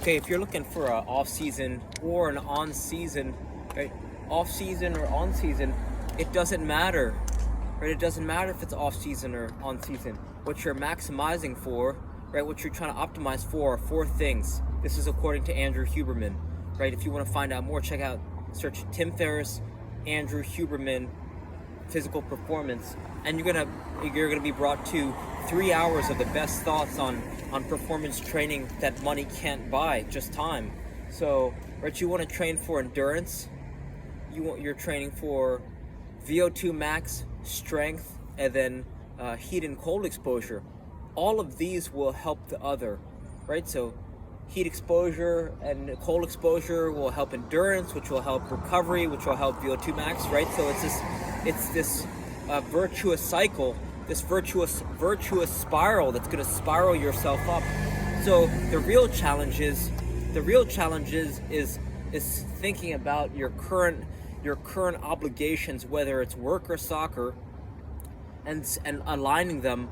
Okay, if you're looking for an off-season or an on-season, right? Off-season or on-season, it doesn't matter, right? It doesn't matter if it's off-season or on-season. What you're maximizing for, right? What you're trying to optimize for are four things. This is according to Andrew Huberman, right? If you want to find out more, search Tim Ferriss, Andrew Huberman, physical performance, and you're gonna be brought to 3 hours of the best thoughts on performance training that money can't buy, just time. So, right, you want to train for endurance, you're training for VO2 max, strength, and then heat and cold exposure. All of these will help the other, right? So heat exposure and cold exposure will help endurance, which will help recovery, which will help VO2 max, right? So it's this virtuous cycle, this virtuous spiral that's going to spiral yourself up. So the real challenge is thinking about your current obligations, whether it's work or soccer, and aligning them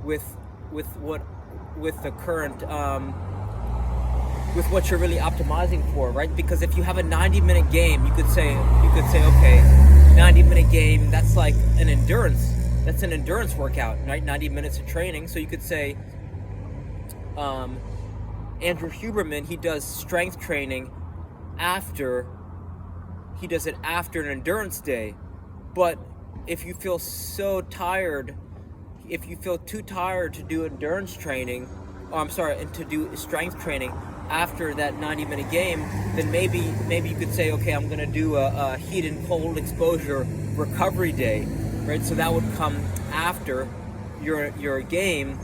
with the current with what you're really optimizing for, right? Because if you have a 90-minute game, you could say, okay, 90-minute game, that's like an endurance workout, right? 90 minutes of training. So you could say, Andrew Huberman, he does strength training after an endurance day. But if you feel so tired, if you feel too tired to do endurance training, and to do strength training after that 90-minute game, then maybe you could say, okay, I'm going to do a heat and cold exposure recovery day, right? So that would come after your game,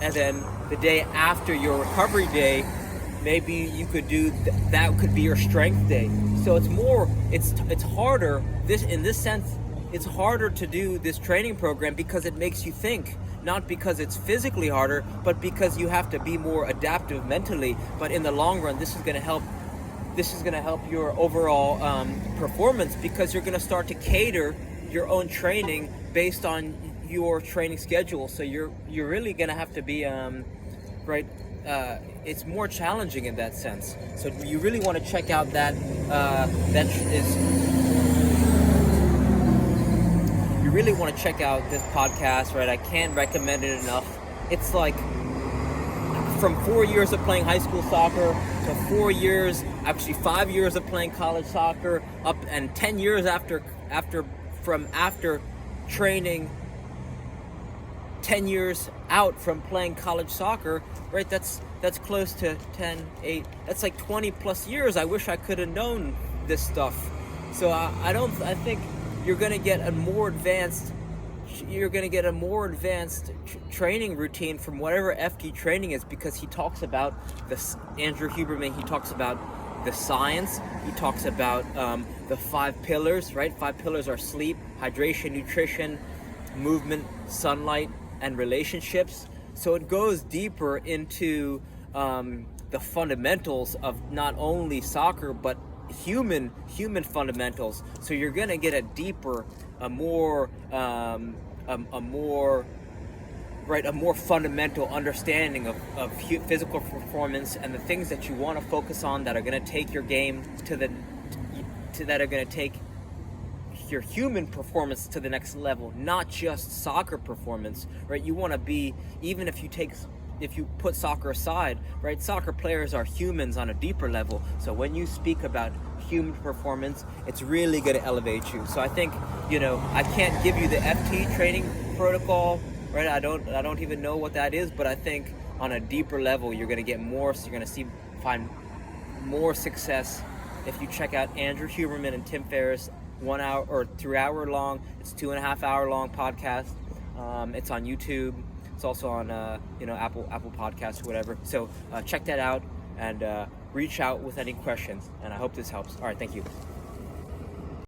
and then the day after your recovery day, maybe you could do that could be your strength day. So it's harder. In this sense, it's harder to do this training program because it makes you think. Not because it's physically harder, but because you have to be more adaptive mentally. But in the long run, this is going to help your overall performance, because you're going to start to cater your own training based on your training schedule. So you're really going to have to be right. It's more challenging in that sense. So you really want to check out really want to check out this podcast, right? I can't recommend it enough. It's like from 4 years of playing high school soccer to 5 years of playing college soccer, up and 10 years after training, 10 years out from playing college soccer, right? That's close to 8. That's like 20 plus years. I wish I could have known this stuff. So I think you're going to get a more advanced training routine from whatever FTTraining is, because he talks about this. Andrew Huberman, he talks about the science. He talks about the 5 pillars, right? 5 pillars are sleep, hydration, nutrition, movement, sunlight, and relationships. So it goes deeper into the fundamentals of not only soccer, but human fundamentals. So you're gonna get a deeper, a more fundamental understanding of physical performance and the things that you want to focus on that are gonna take your game that are gonna take your human performance to the next level, not just soccer performance, right? You want to be, even if you put soccer aside, right? Soccer players are humans on a deeper level. So when you speak about human performance, it's really going to elevate you. So I think, I can't give you the FTTraining protocol, right? I don't even know what that is, but I think on a deeper level, you're going to get more. So you're going to find more success if you check out Andrew Huberman and Tim Ferriss, 1 hour or 3 hour long. It's 2.5 hour long podcast. It's on YouTube. It's also on Apple Podcasts or whatever. So check that out and reach out with any questions. And I hope this helps. All right, thank you.